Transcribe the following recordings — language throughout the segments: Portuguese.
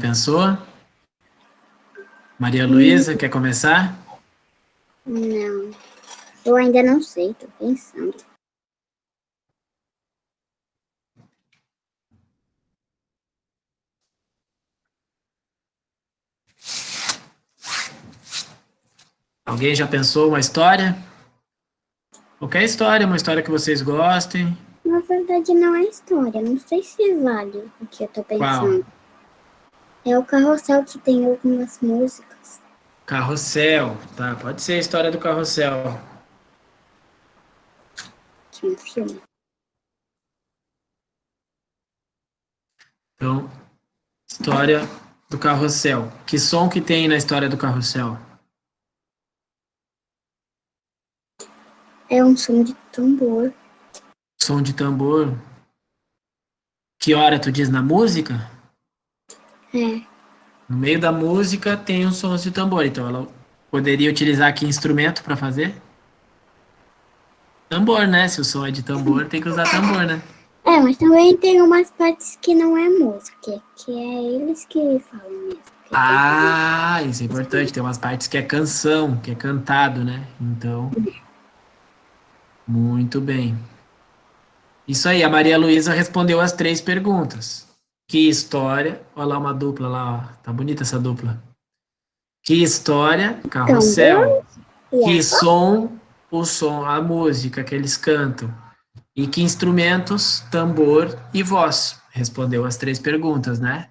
Pensou? Maria Luísa, quer começar? Não, eu ainda não sei, tô pensando. Alguém já pensou uma história? Qualquer história, uma história que vocês gostem. Na verdade, não é história, não sei se vale o que eu tô Qual? pensando. É o Carrossel que tem algumas músicas. Carrossel. Tá, pode ser a história do Carrossel. Tinha um filme. Então, história do Carrossel. Que som que tem na história do Carrossel? É um som de tambor. Som de tambor. Que hora tu diz na música? É, No meio da música tem os sons de tambor. Então, ela poderia utilizar que instrumento para fazer? Tambor, né? Se o som é de tambor, tem que usar tambor, né? mas também tem umas partes que não é música, que é eles que falam mesmo. Ah, isso é importante. Tem umas partes que é canção, que é cantado, né? Então, muito bem. Isso aí, a Maria Luísa respondeu as 3 perguntas. Que história. Olha lá uma dupla lá, ó. Tá bonita essa dupla. Que história, carrossel. Tambor e Que a som, o som, a música que eles cantam. E que instrumentos, tambor e voz. Respondeu as 3 perguntas, né?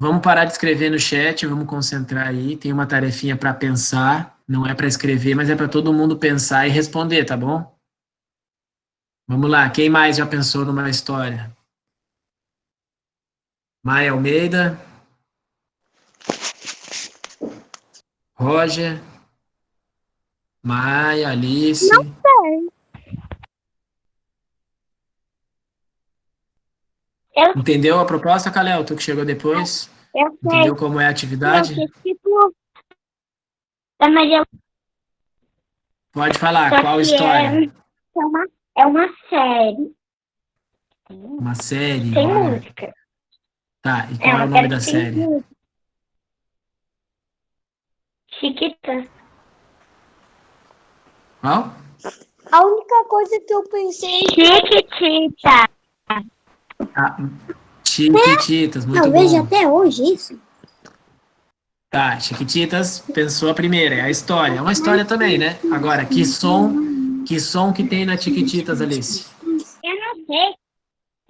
Vamos parar de escrever no chat, vamos concentrar aí. Tem uma tarefinha para pensar, não é para escrever, mas é para todo mundo pensar e responder, tá bom? Vamos lá, quem mais já pensou numa história? Maia Almeida, Roger, Maia, Alice. Não sei. Entendeu a proposta, Calel? Tu que chegou depois? Eu Entendeu sei. como é a atividade? Que tipo da Maria, Pode falar, só qual que história? é uma série Uma série, sem olha. música. Tá, e É qual é o uma nome série da que tem série? música. Chiquita. Qual? A única coisa que eu pensei. Chiquitita. Ah, Chiquititas, muito Eu vejo bom. até hoje isso. Tá, Chiquititas pensou a primeira, é a história. É uma história também, né? Agora, que som que tem na Chiquititas, Alice? Eu não sei.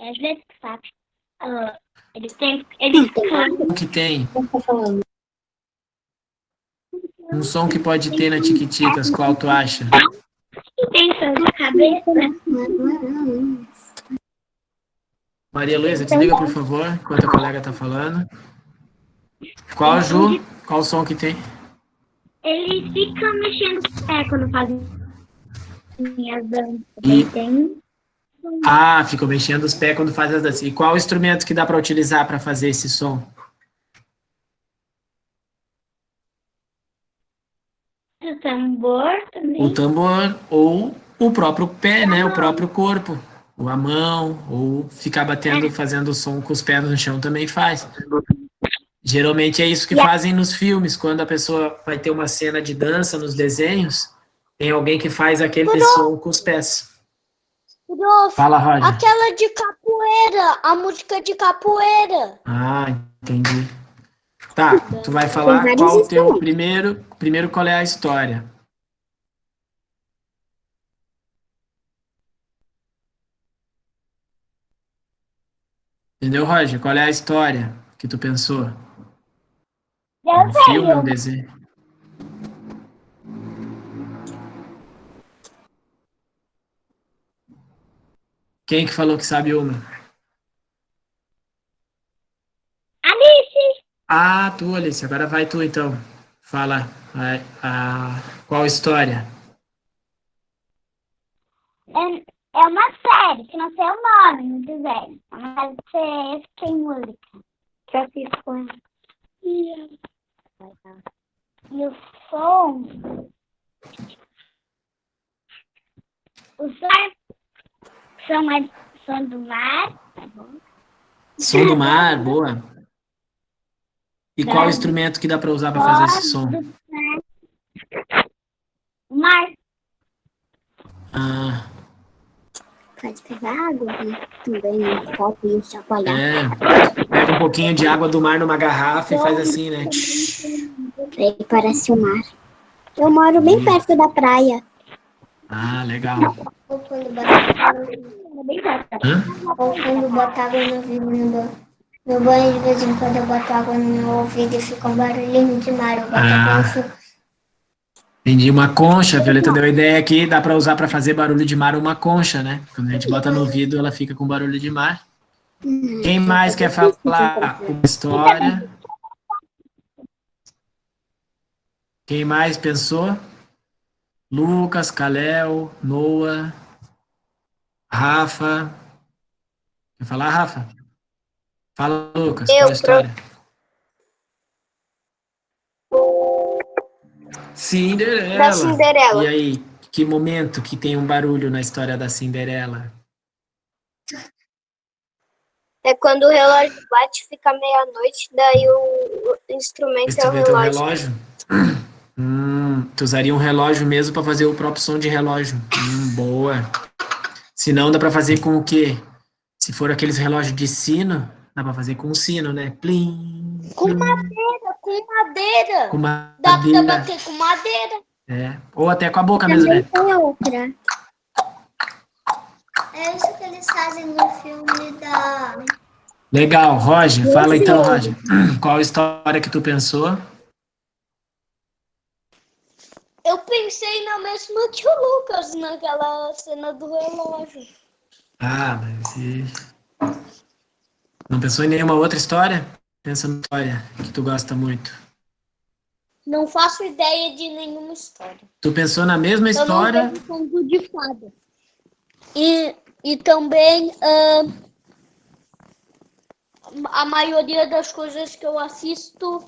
Às vezes que sabe. Eles cantam. O que tem? Tá falando. Um som que pode ter na Chiquititas, qual tu acha? Tem sua cabeça. Maria Luísa, desliga, por favor, enquanto a colega tá falando. Qual, Ju? Qual som que tem? Eles ficam mexendo os pés quando fazem as danças. E, Tem ficou mexendo os pés quando faz as danças. E qual o instrumento que dá para utilizar para fazer esse som? o tambor O também. tambor ou o próprio pé, né? O próprio corpo. Ou a mão, ou ficar batendo, fazendo som com os pés no chão também faz. Geralmente é isso que E a fazem nos filmes, quando a pessoa vai ter uma cena de dança nos desenhos, tem alguém que faz aquele som com os pés. Prof, Fala, Roger. aquela de capoeira, a música de capoeira. Ah, entendi. Tá, tu vai Tem falar vários qual o teu instrumentos. primeiro qual é a história. Entendeu, Roger? Qual é a história que tu pensou? É Eu um sei filme, é um uma. desenho? Quem que falou que sabe uma? Alice, Ah, tu, Alice, agora vai tu então. Fala qual história? é uma série, que não sei o nome no desenho. Mas você tem música. Que eu fiz com ela. E o som. Os sons são mais som do mar. Tá bom? Som do mar, boa. E qual instrumento que dá para usar para fazer esse som? O mar. Ah, Pode pegar água também, um copo e chacoalhar. pega um pouquinho de água do mar numa garrafa e faz assim, né? Aí parece o mar. Eu moro bem perto da praia. Ah, legal. Ou quando bota Ou quando bota água no ouvido no banho, de vez em quando eu boto água no meu ouvido e fica um barulhinho de mar. Eu boto água. Entendi. Uma concha, a Violeta deu a ideia aqui, dá para usar para fazer barulho de mar uma concha, né? Quando a gente bota no ouvido, ela fica com barulho de mar. Quem mais quer falar uma história? Quem mais pensou? Lucas, Kalel, Noah, Rafa. Quer falar, Rafa? Fala, Lucas, qual a história? Cinderela. Da Cinderela. E aí, que momento que tem um barulho na história da Cinderela? É quando o relógio bate, fica meia-noite, daí o instrumento é o relógio. Tu usaria um relógio mesmo para fazer o próprio som de relógio. Boa. Se não, dá para fazer com o quê? Se for aqueles relógios de sino, dá para fazer com um sino, né? Plim, Com plim. madeira, com madeira. Com madeira. Dá pra bater com madeira. Ou até com a boca mesmo, né? Tem outra. É isso que eles fazem no filme da... Legal, Roger. Fala então, Roger. Qual história que tu pensou? Eu pensei na mesma que o Lucas, naquela cena do relógio. Mas não pensou em nenhuma outra história? Pensa numa história que tu gosta muito. Não faço ideia de nenhuma história. Tu pensou na mesma história? Eu não vejo conto de fada. E também a maioria das coisas que eu assisto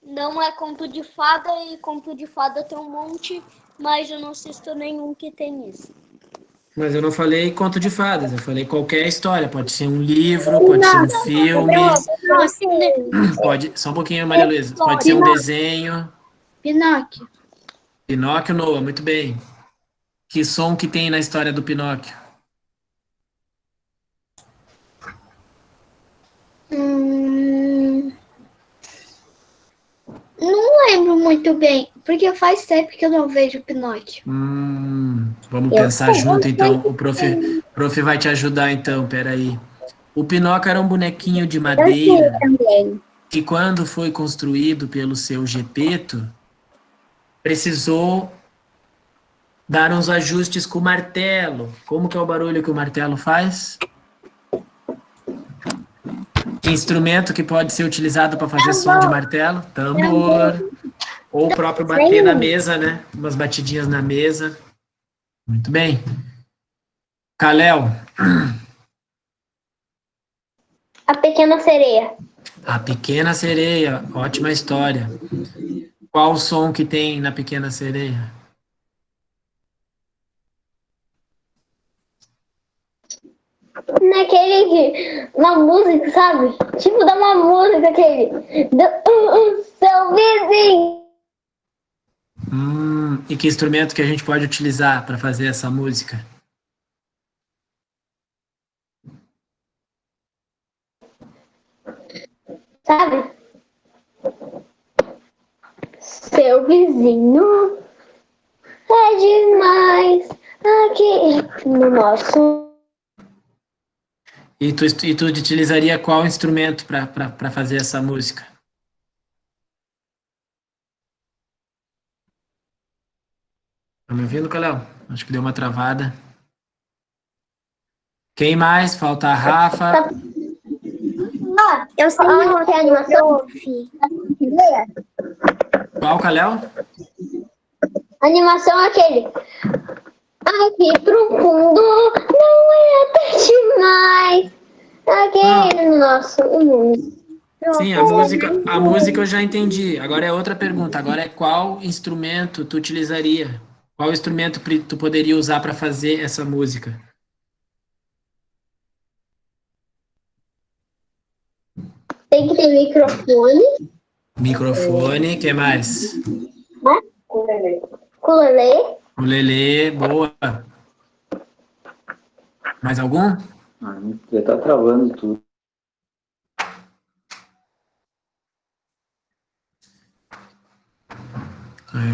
não é conto de fada, e conto de fada tem um monte, mas eu não assisto nenhum que tem isso. Mas eu não falei conto de fadas, eu falei qualquer história. Pode ser um livro, pode ser um filme, pode... Só um pouquinho, Maria Luísa. Pode ser um desenho. Pinóquio. Pinóquio, Noah, muito bem. Que som que tem na história do Pinóquio? Não lembro muito bem, porque faz tempo que eu não vejo Pinóquio. Vamos pensar junto, então. O prof vai te ajudar, então. Peraí. O Pinóquio era um bonequinho de madeira que, quando foi construído pelo seu Gepeto, precisou dar uns ajustes com o martelo. Como que é o barulho que o martelo faz? Que instrumento que pode ser utilizado para fazer som de martelo? Tambor. Ou o próprio bater na mesa, né? Umas batidinhas na mesa. Muito bem. Kalel. A Pequena Sereia. A Pequena Sereia. Ótima história. Qual o som que tem na Pequena Sereia? Na música, sabe? Tipo, dá uma música aquele. Seu vizinho. E que instrumento que a gente pode utilizar para fazer essa música? Sabe? Seu vizinho é demais aqui no nosso. E tu utilizaria qual instrumento para fazer essa música? Tá me ouvindo, Kalel? Acho que deu uma travada. Quem mais? Falta a Rafa. Eu sei que é animação. Qual, Kalel? Animação é aquele. Aqui pro fundo não é até demais. Aquele no nosso mundo. Sim, a música eu já entendi. Agora é outra pergunta. Agora é qual instrumento tu utilizaria? Qual instrumento tu poderia usar para fazer essa música? Tem que ter microfone. Microfone, que mais? Ukulele. Ukulele, boa. Mais algum? Já tá travando tudo.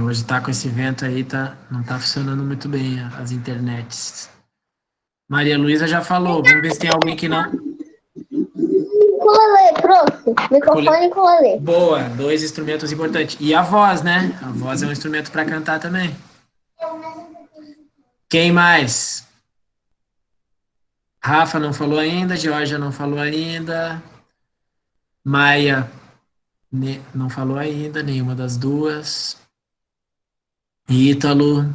Hoje tá com esse vento aí, não tá funcionando muito bem as internets. Maria Luísa já falou, vamos ver se tem alguém que não. Ukulele, pronto. Microfone e ukulele. Boa, 2 instrumentos importantes. E a voz, né? A voz é um instrumento para cantar também. Quem mais? Rafa não falou ainda, Georgia não falou ainda, Maia não falou ainda, nenhuma das duas. Ítalo.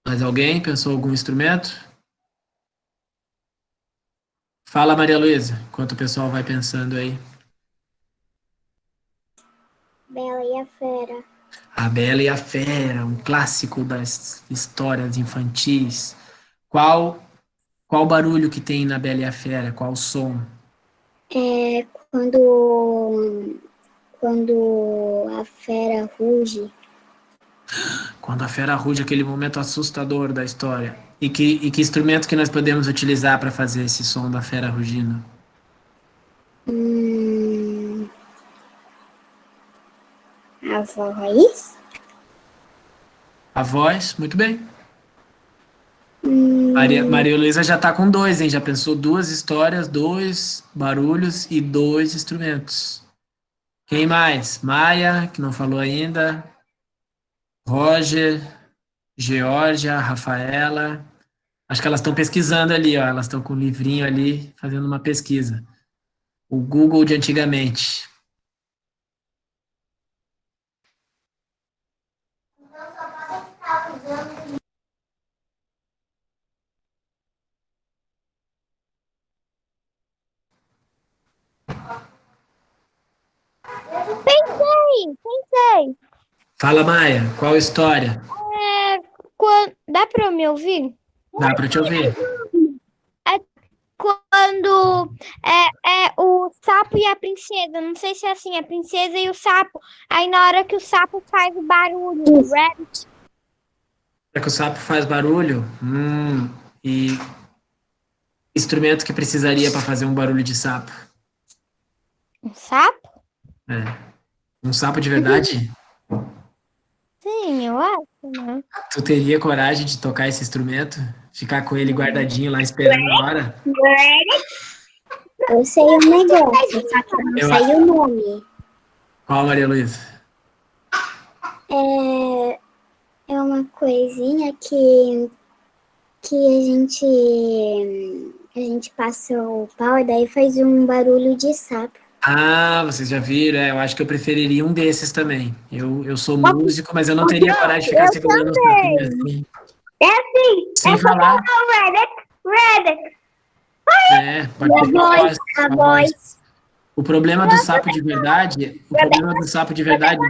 Mais alguém pensou algum instrumento? Fala, Maria Luísa, enquanto o pessoal vai pensando aí. Bela e a Fera. A Bela e a Fera, um clássico das histórias infantis. Qual barulho que tem na Bela e a Fera? Qual som? É quando a fera ruge. Quando a fera ruge, aquele momento assustador da história. E que instrumento que nós podemos utilizar para fazer esse som da fera rugindo? A voz. A voz, muito bem. Maria Luísa já está com 2, hein? Já pensou 2 histórias, 2 barulhos e 2 instrumentos. Quem mais? Maia, que não falou ainda. Roger, Georgia, Rafaela. Acho que elas estão pesquisando ali, ó. Elas estão com o livrinho ali, fazendo uma pesquisa. O Google de antigamente. Pensei. Fala, Maia, qual história? Dá pra me ouvir? Dá para te ouvir. Quando é o sapo e a princesa. Não sei se é assim, a princesa e o sapo. Aí na hora que o sapo faz o barulho, rabbit. É que o sapo faz barulho? E instrumento que precisaria para fazer um barulho de sapo? Um sapo? É. Um sapo de verdade? Sim, eu acho, né? Tu teria coragem de tocar esse instrumento? Ficar com ele guardadinho lá esperando a hora? Eu sei o negócio, só que eu não sei o nome. Qual, Maria Luísa? É uma coisinha que a gente passa o pau e daí faz um barulho de sapo. Ah, vocês já viram? Eu acho que eu preferiria um desses também. Eu sou músico, mas eu não teria coragem de ficar segurando os sapinhos assim. É assim, Sem falar. Rabbit. Pode ser A voz. O problema do sapo de verdade,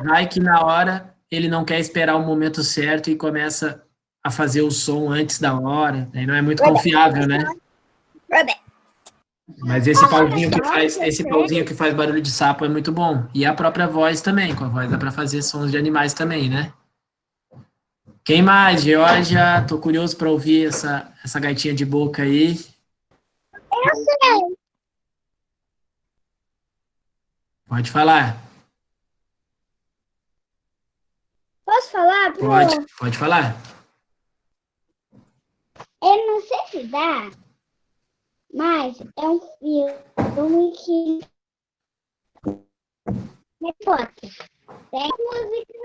vai que na hora ele não quer esperar o momento certo e começa a fazer o som antes da hora. Aí não é muito confiável, né? Rabbit. Mas esse pauzinho que faz barulho de sapo é muito bom. E a própria voz também, com a voz dá para fazer sons de animais também, né? Quem mais, Georgia? Tô curioso para ouvir essa gaitinha de boca aí. Eu sei. Pode falar. Posso falar, Pro? Pode falar. Eu não sei se dá, mas é um filme que me bota. Tem música,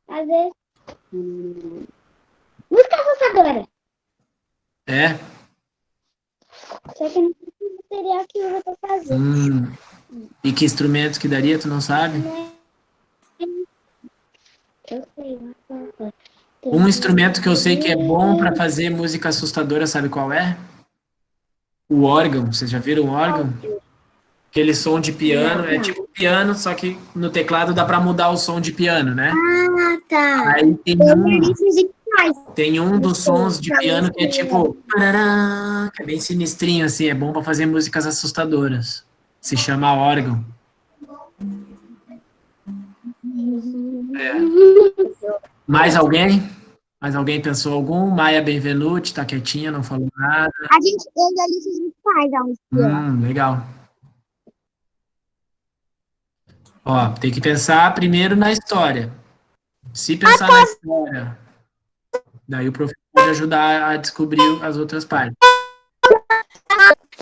às vezes. Música assustadora. É? Só que não sei se seria o que eu vou fazer. E que instrumento que daria, tu não sabe? Eu sei, mas Um instrumento que eu sei que é bom para fazer música assustadora, sabe qual é? O órgão. Vocês já viram o órgão? Aquele som de piano é tipo piano, só que no teclado dá para mudar o som de piano, né? Ah, tá. Aí tem um dos sons de Tá piano que é muito tipo, parará, que é bem sinistrinho, assim, é bom para fazer músicas assustadoras. Se chama órgão. Mais alguém? Mais alguém pensou algum? Maia Benvenuti, tá quietinha, não falou nada. A gente ainda lista de pais, Legal. Ó, tem que pensar primeiro na história. Se pensar na história, daí o professor pode ajudar a descobrir as outras partes.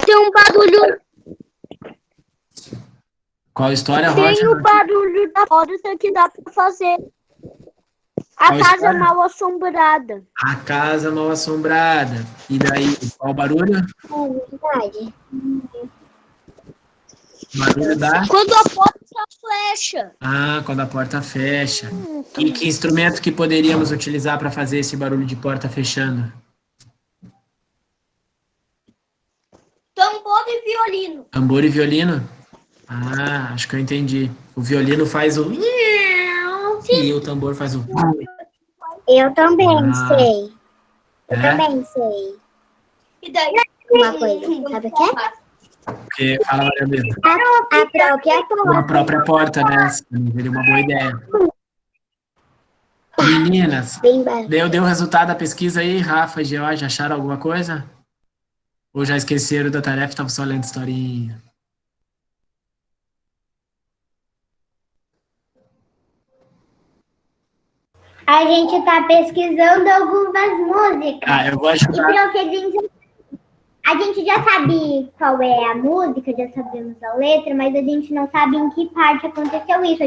Tem um barulho. Qual história, Rocha? Tem o barulho da porta que dá pra fazer. A Qual casa história? mal assombrada. A casa mal assombrada. E daí, qual o barulho? Verdade. Barulho da... Quando a porta fecha. Ah, quando a porta fecha. E que instrumento que poderíamos utilizar para fazer esse barulho de porta fechando? Tambor e violino. Tambor e violino? Ah, acho que eu entendi. O violino faz o... E o tambor faz o... Eu também sei. Eu também sei. E daí? Uma coisa, sabe o que é? Porque, fala, Maria Benta. A própria porta. Uma própria porta, né? Seria uma boa ideia. Meninas, deu o resultado da pesquisa aí, Rafa e George, acharam alguma coisa? Ou já esqueceram da tarefa e estavam só lendo historinha? A gente está pesquisando algumas músicas. Ah, eu vou ajudar. E a gente já sabe qual é a música, já sabemos a letra, mas a gente não sabe em que parte aconteceu isso.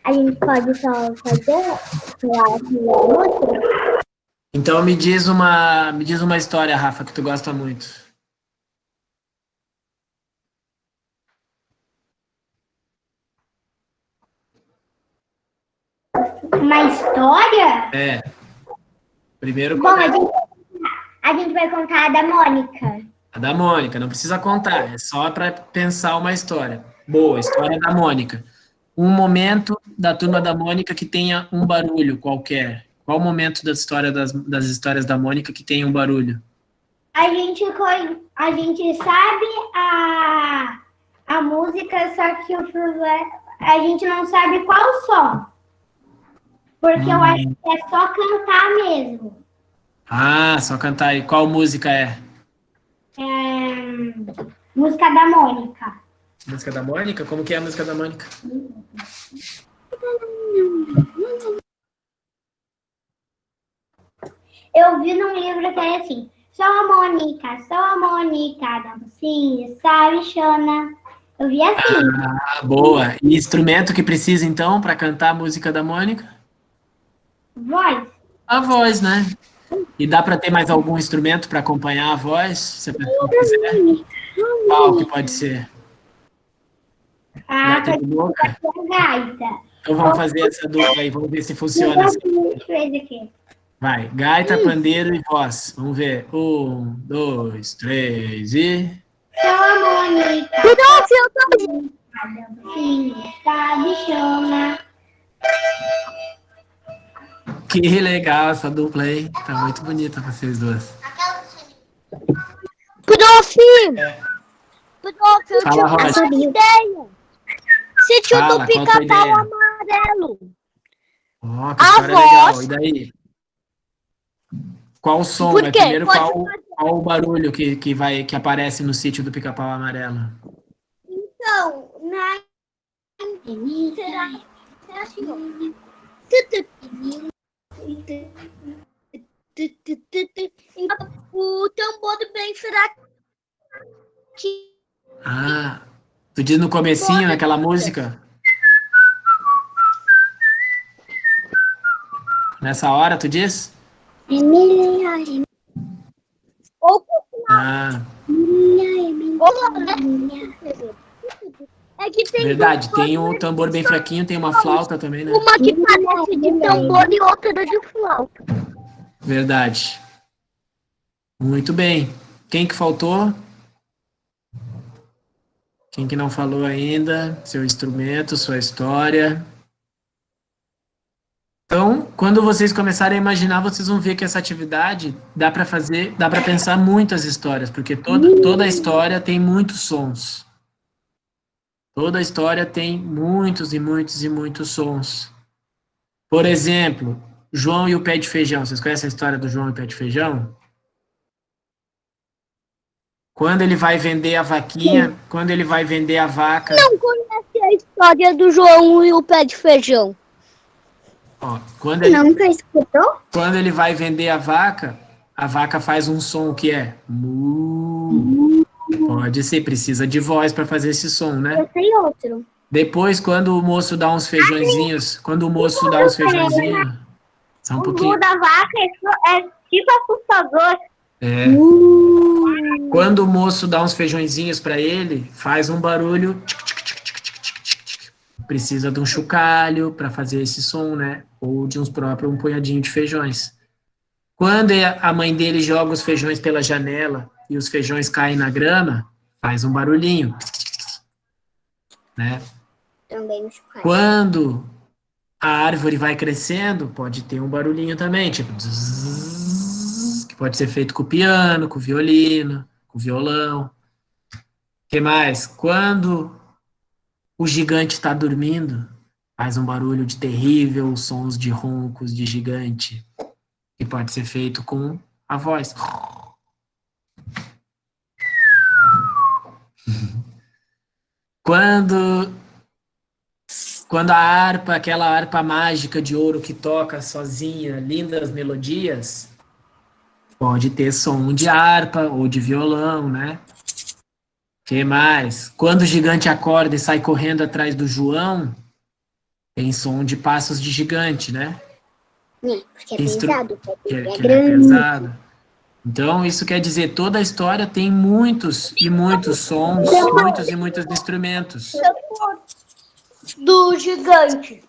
A gente pode só fazer a música. Então me diz uma história, Rafa, que tu gosta muito. Uma história? É. Primeiro Bom, a gente vai contar a da Mônica. A da Mônica, não precisa contar, é só para pensar uma história. Boa, história da Mônica. Um momento da turma da Mônica que tenha um barulho qualquer. Qual o momento da história das histórias da Mônica que tenha um barulho? A gente sabe a música, só que a gente não sabe qual som. Porque eu acho que é só cantar mesmo. Ah, só cantar. E qual música é? Música da Mônica. Música da Mônica? Como que é a música da Mônica? Eu vi num livro que era assim: só a Mônica, não se sabichona. Eu vi assim. Ah, boa. E instrumento que precisa, então, para cantar a música da Mônica? Voz. A voz, né? E dá para ter mais algum instrumento para acompanhar a voz, se a pessoa quiser? Qual que pode ser? Gaita de boca? Gaita. Então vamos fazer essa dupla aí, vamos ver se funciona assim. Vai, gaita, pandeiro e voz. Vamos ver. 1, 2, 3 e... Só a Mônica. Nossa, eu tô... Sim, sabe, chama. Que legal essa dupla aí. Tá muito bonita vocês duas. Prof! Eu Fala, Rocha. tive uma ideia. Sítio Fala, do Pica-Pau Amarelo. Ó, que história legal. E daí? Qual o som? Por quê? Primeiro, qual o barulho que aparece no sítio do Pica-Pau Amarelo? Então, será assim, o tambor bem fraco. Ah, tu diz no comecinho, naquela música? Nessa hora, tu diz? Ah, É que tem verdade, tem um tambor bem fraquinho, tem uma flauta também, né? uma que parece de tambor e outra de flauta. Verdade. Muito bem. Quem que faltou? Quem que não falou ainda? Seu instrumento, sua história. Então, quando vocês começarem a imaginar, vocês vão ver que essa atividade dá para fazer, dá para pensar muitas histórias, porque toda a história tem muitos sons. Toda a história tem muitos e muitos e muitos sons. Por exemplo, João e o pé de feijão. Vocês conhecem a história do João e o pé de feijão? Quando ele vai vender a vaquinha, quando ele vai vender a vaca. Não conhece a história do João e o pé de feijão. Ó, quando ele, Nunca escutou? quando ele vai vender a vaca faz um som que é mu. Pode ser, precisa de voz para fazer esse som, né? Eu sei outro. Depois, quando o moço dá uns feijõezinhos, só um O pouquinho. mu da vaca é tipo assustador. É. Quando o moço dá uns feijõezinhos para ele, faz um barulho. Precisa de um chocalho para fazer esse som, né? Ou de um punhadinho de feijões. Quando a mãe dele joga os feijões pela janela e os feijões caem na grama, faz um barulhinho, né? Também no chocalho. Quando a árvore vai crescendo, pode ter um barulhinho também, tipo zzz, que pode ser feito com o piano, com o violino, com o violão. O que mais? Quando o gigante está dormindo, faz um barulho de terrível, sons de roncos de gigante, que pode ser feito com a voz. Quando a harpa, aquela harpa mágica de ouro que toca sozinha, lindas melodias, pode ter som de harpa ou de violão, né? Que mais? Quando o gigante acorda e sai correndo atrás do João, tem som de passos de gigante, né? Porque é pesado. Que É é grande. pesado. Então, isso quer dizer, toda a história tem muitos e muitos sons, muitos e muitos instrumentos. Do gigante.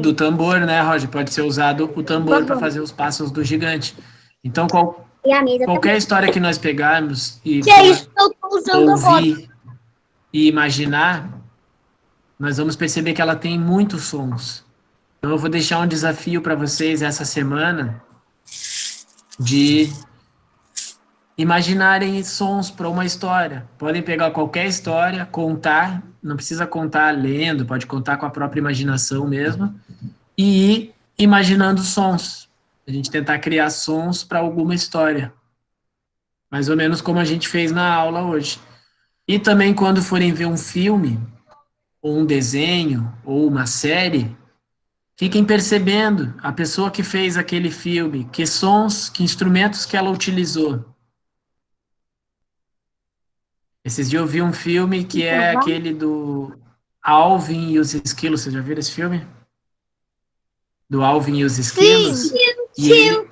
Do tambor, né, Roger? Pode ser usado o tambor para fazer os passos do gigante. Então, E a mesa qualquer história que nós pegarmos e Que é isso que eu tô usando agora. ouvir e imaginar, nós vamos perceber que ela tem muitos sons. Então, eu vou deixar um desafio para vocês essa semana de imaginarem sons para uma história. Podem pegar qualquer história, contar, não precisa contar lendo, pode contar com a própria imaginação mesmo, e ir imaginando sons. A gente tentar criar sons para alguma história. Mais ou menos como a gente fez na aula hoje. E também quando forem ver um filme, ou um desenho, ou uma série, fiquem percebendo a pessoa que fez aquele filme, que sons, que instrumentos que ela utilizou. Esses dias eu vi um filme que é aquele do Alvin e os Esquilos. Vocês já viram esse filme? Do Alvin e os Esquilos? Ele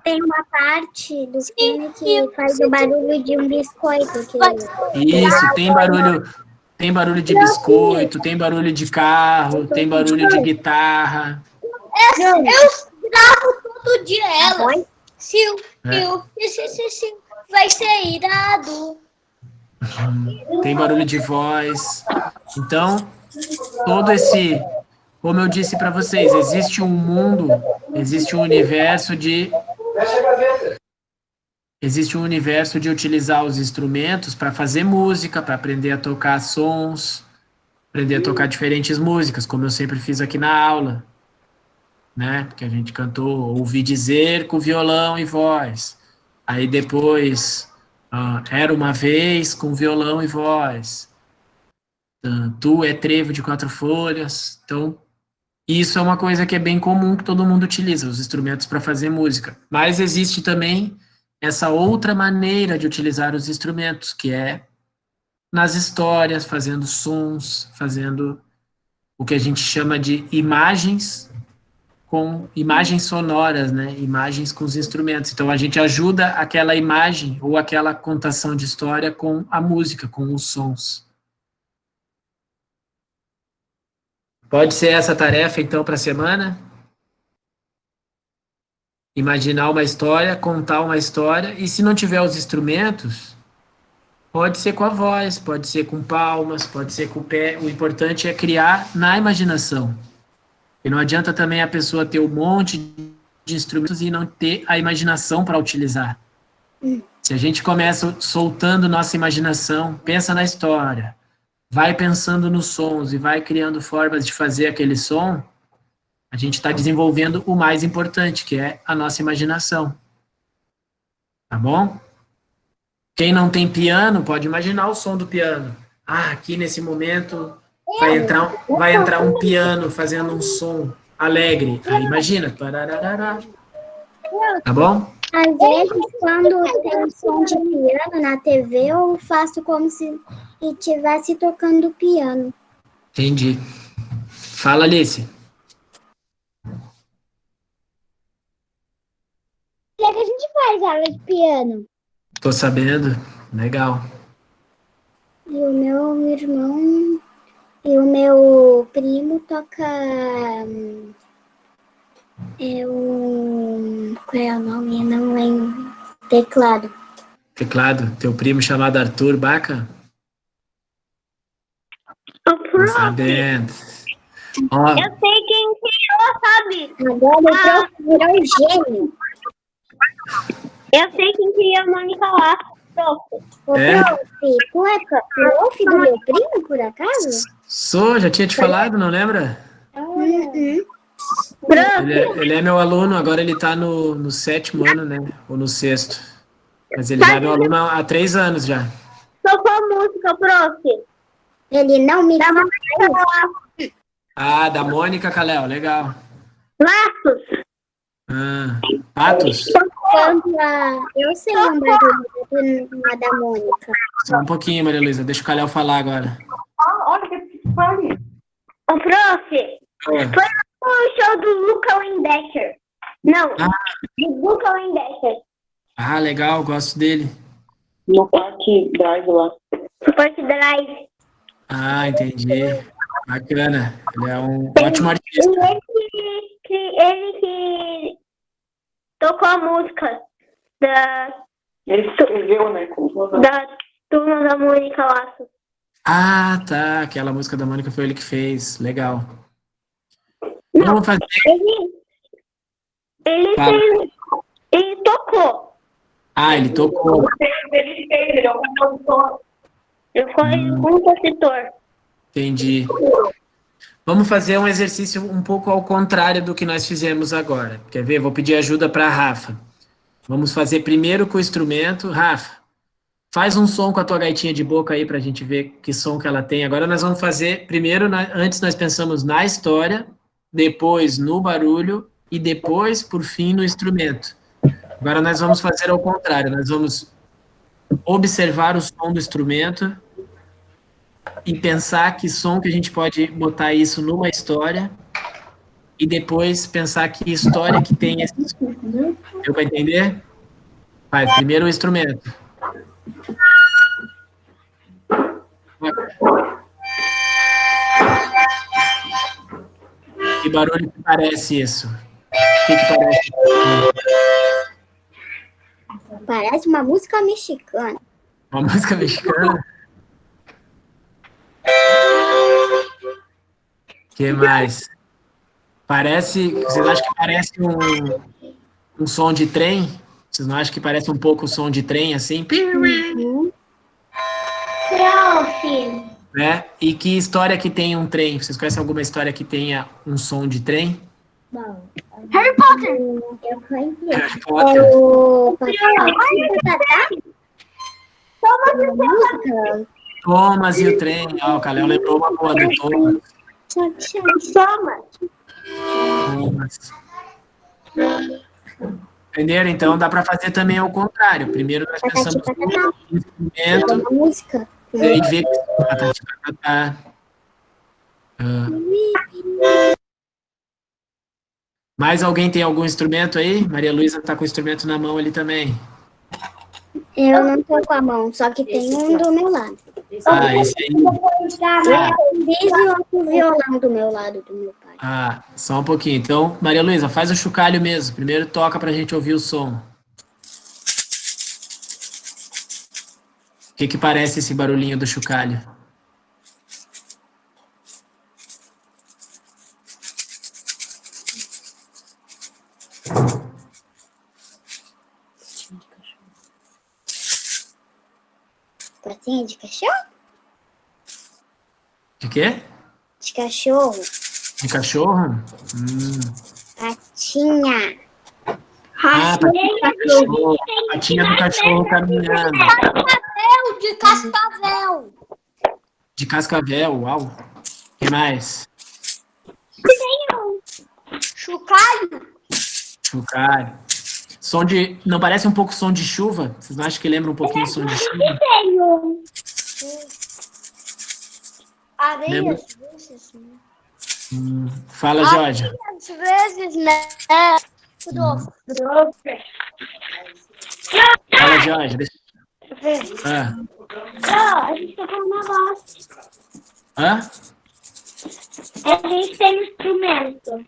tem uma parte do filme que faz o barulho de um biscoito. Isso, tem barulho de biscoito, tem barulho de carro, tem barulho de guitarra. Eu gravo todo dia ela. Sil, vai ser irado. Tem barulho de voz. Então, como eu disse para vocês, existe um mundo, existe um universo de utilizar os instrumentos para fazer música, para aprender a tocar sons, aprender a tocar diferentes músicas, como eu sempre fiz aqui na aula, né? Que a gente cantou Ouvi Dizer com violão e voz. Aí depois Era Uma Vez com violão e voz. Tu é Trevo de Quatro Folhas. Então, isso é uma coisa que é bem comum, que todo mundo utiliza, os instrumentos para fazer música. Mas existe também essa outra maneira de utilizar os instrumentos, que é nas histórias, fazendo sons, fazendo o que a gente chama de imagens sonoras, né? Imagens com os instrumentos. Então, a gente ajuda aquela imagem ou aquela contação de história com a música, com os sons. Pode ser essa tarefa, então, para a semana? Imaginar uma história, contar uma história, e se não tiver os instrumentos, Pode ser com a voz, pode ser com palmas, pode ser com o pé. O importante é criar na imaginação. E não adianta também a pessoa ter um monte de instrumentos e não ter a imaginação para utilizar. Se a gente começa soltando nossa imaginação, pensa na história, vai pensando nos sons e vai criando formas de fazer aquele som, a gente está desenvolvendo o mais importante, que é a nossa imaginação. Tá bom? Quem não tem piano, pode imaginar o som do piano. Ah, aqui nesse momento vai entrar um piano fazendo um som alegre. Aí imagina. Pararará. Tá bom? Às vezes, quando tem som de piano na TV, eu faço como se estivesse tocando piano. Entendi. Fala, Alice. O que a gente faz aula de piano? Tô sabendo. Legal. E o meu irmão e o meu primo toca qual é o nome? Não lembro. Teclado. Teclado. Teu primo chamado Arthur Baca? Tô sabendo. Ó, Eu sei quem criou, sabe? Agora o prof virou gênio. Eu sei quem criou a Mônica Laço, prof. Ô, É? prof, tu é prof do meu primo, por acaso? sou, já tinha te falado, não lembra? Ele é meu aluno, agora ele tá no 7º ano, né? Ou no 6º. Mas ele já é meu aluno há 3 anos já. Tocou música, prof. Ele não me fala isso. Ah, da Mônica Caléu, legal. Laços. Ah, Patos? Eu sei um barulho da Mônica. Só um pouquinho, Maria Luísa, deixa o Caléu falar agora. Olha que fale. Ô, prof, Ah, foi o show do Luca Windecker. Não, Ah. do Luca Windecker. Ah, legal, gosto dele. No Parque Drive lá. No Parque Drive. Ah, entendi. Bacana. Ele é um ótimo artista. Ele que tocou a música Ele escreveu, né? da turma da Mônica Laço. Ah, tá. Aquela música da Mônica foi ele que fez. Legal. Não. Vamos fazer. Ele Fala. fez. Ele tocou. Ah, ele tocou. Ele é um compositor. Ele foi um compositor. Entendi. Vamos fazer um exercício um pouco ao contrário do que nós fizemos agora. Quer ver? Vou pedir ajuda para a Rafa. Vamos fazer primeiro com o instrumento. Rafa, faz um som com a tua gaitinha de boca aí para a gente ver que som que ela tem. Agora nós vamos fazer, primeiro, antes nós pensamos na história, depois no barulho e depois, por fim, no instrumento. Agora nós vamos fazer ao contrário. Nós vamos observar o som do instrumento e pensar que som que a gente pode botar isso numa história e depois pensar que história que tem esse som. Deu para entender? Faz primeiro o instrumento. Que barulho que parece isso? O que parece? Parece uma música mexicana. Uma música mexicana? O que mais? Parece. Vocês acham que parece um som de trem? Vocês não acham que parece um pouco o som de trem assim? Prof. Né? E que história que tem um trem? Vocês conhecem alguma história que tenha um som de trem? Harry Potter. Eu conheço. Harry Potter. É o música. Thomas e o trem. Ó, o Caléu lembrou uma boa do Thomas. Thomas. Entenderam? Então dá para fazer também ao contrário. Primeiro nós pensamos no instrumento, A música. e aí ver mais alguém tem algum instrumento aí? Maria Luísa está com o instrumento na mão ali também. Eu não tô com a mão, só que tem um do meu lado. Ah, esse aí. Desde o violão do meu lado, do meu pai. Ah, só um pouquinho. Então, Maria Luísa, faz o chocalho mesmo. Primeiro toca para a gente ouvir o som. que parece esse barulhinho do chocalho? Patinha de cachorro? De quê? De cachorro. De cachorro? Patinha. Ah, patinha do cachorro. Patinha do cachorro caminhando. De cascavel. De cascavel, uau. O que mais? Chocalho. Chocalho. Som de... Não parece um pouco som de chuva? Vocês não acham que lembra um pouquinho som de chuva? Areia, Lembra? às vezes, né? Fala, Jorge. Às vezes, né? Prof. Fala, Jorge. Ah. A gente tá falando um negócio. Hã? A gente tem um instrumento.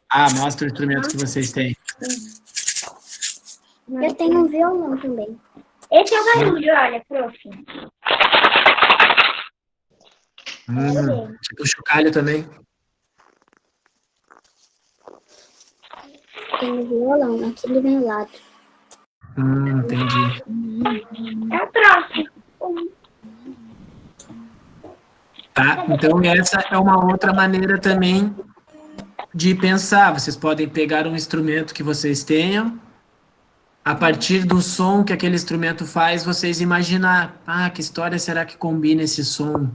Ah, mostra o instrumento que vocês têm. Eu tenho um violão também. Esse é o barulho, olha, prof. Tipo chocalho também. Tenho um violão aqui do meu lado. Entendi. É o próximo. Tá? Então, essa é uma outra maneira também de pensar. Vocês podem pegar um instrumento que vocês tenham, a partir do som que aquele instrumento faz, vocês imaginar, que história será que combina esse som?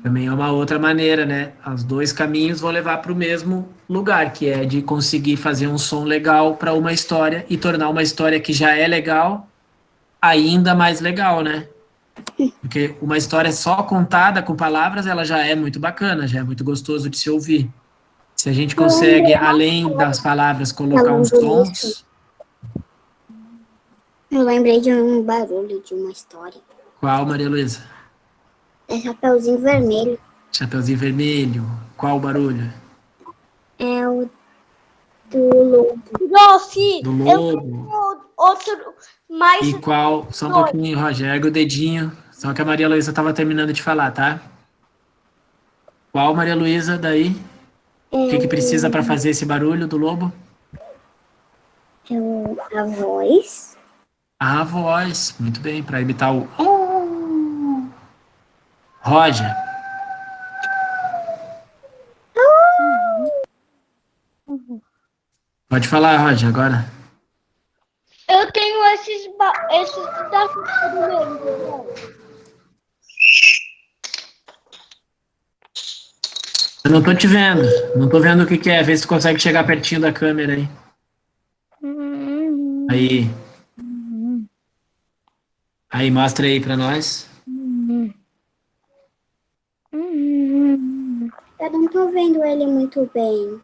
Também é uma outra maneira, né? Os dois caminhos vão levar para o mesmo lugar, que é de conseguir fazer um som legal para uma história e tornar uma história que já é legal ainda mais legal, né? Porque uma história só contada com palavras, ela já é muito bacana, já é muito gostoso de se ouvir. Se a gente consegue, além das palavras, colocar uns sons... Eu lembrei de um barulho de uma história. Qual, Maria Luísa? É Chapeuzinho Vermelho. Chapeuzinho Vermelho. Qual o barulho? É o do lobo. Prof, Do eu lobo. tenho outro mais. E qual... Só um pouquinho, Roger. Ergue o dedinho. Só que a Maria Luísa estava terminando de falar, tá? Qual, Maria Luísa, daí? O que precisa para fazer esse barulho do lobo? É a voz. A voz. Muito bem, para imitar o... Roger. Pode falar, Roger, agora. Eu tenho esses desafios mesmo. Eu não tô te vendo. Não tô vendo o que é. Vê se tu consegue chegar pertinho da câmera aí. Aí. Aí, mostra aí pra nós. Eu não tô vendo ele muito bem.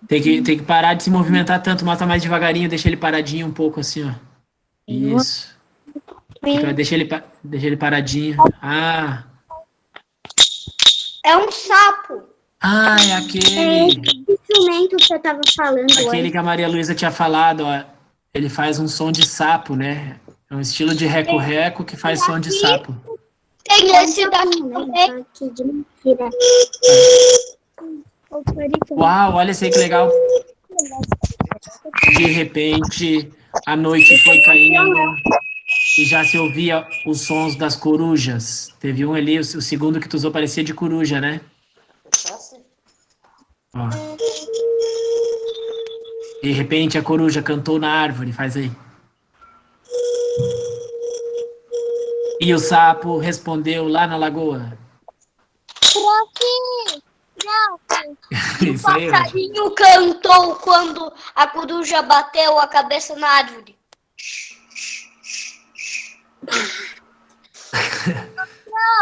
Tem que parar de se movimentar tanto. Mostra mais devagarinho. Deixa ele paradinho um pouco assim, ó. Isso. Deixa ele paradinho. Ah. É um sapo. Ah, é aquele. Instrumento que eu tava falando Aquele antes. que a Maria Luísa tinha falado, ó. Ele faz um som de sapo, né? É um estilo de reco-reco que faz som de sapo. Tem esse daqui também. Só que de mentira. Uau, olha esse aí que legal. De repente, a noite foi caindo e já se ouvia os sons das corujas. Teve um ali, o segundo que tu usou parecia de coruja, né? Ó. De repente, a coruja cantou na árvore, faz aí. E o sapo respondeu lá na lagoa. Prof, o Isso aí, Roger. passarinho cantou quando a coruja bateu a cabeça na árvore.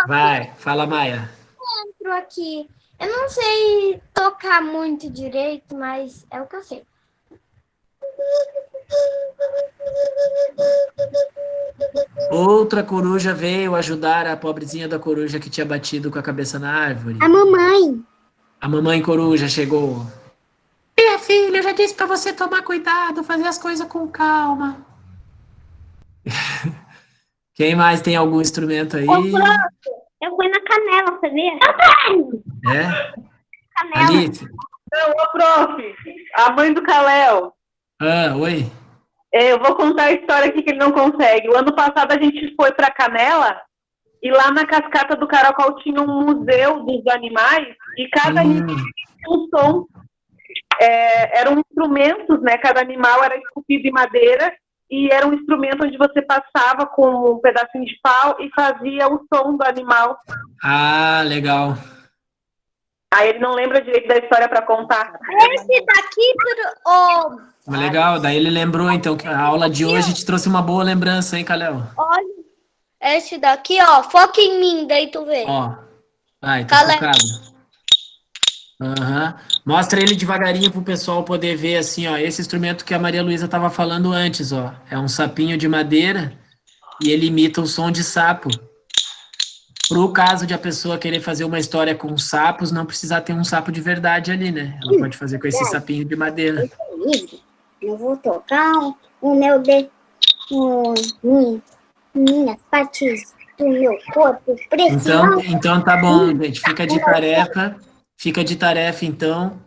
Vai, fala, Maia. Entro aqui. Eu não sei tocar muito direito, mas é o que eu sei. Outra coruja veio ajudar a pobrezinha da coruja que tinha batido com a cabeça na árvore. A mamãe. A mamãe coruja chegou. Minha filha, eu já disse pra você tomar cuidado, fazer as coisas com calma. Quem mais tem algum instrumento aí? Eu fui na canela, sabia? É? Canela. Alice? Não, ô, prof, a mãe do Kalel. Oi. Eu vou contar a história aqui que ele não consegue. O ano passado a gente foi para Canela e lá na Cascata do Caracol tinha um museu dos animais e cada animal tinha um som. Eram instrumentos, né? Cada animal era esculpido em madeira e era um instrumento onde você passava com um pedacinho de pau e fazia o som do animal. Ah, legal. Aí ele não lembra direito da história para contar. Esse daqui, Legal, daí ele lembrou, então, que a aula de hoje te trouxe uma boa lembrança, hein, Kalel? olha, esse daqui, ó, foca em mim, daí tu vê. Ó, vai, tá Kalel. focado. Aham. Mostra ele devagarinho pro pessoal poder ver, assim, ó, esse instrumento que a Maria Luísa estava falando antes, ó. É um sapinho de madeira e ele imita o som de sapo. Pro caso de a pessoa querer fazer uma história com sapos, não precisar ter um sapo de verdade ali, né? Ela pode fazer com esse sapinho de madeira. Livre. Eu vou tocar o meu dedo, minhas partes do meu corpo precisam. Então tá bom, gente. Fica de tarefa, então,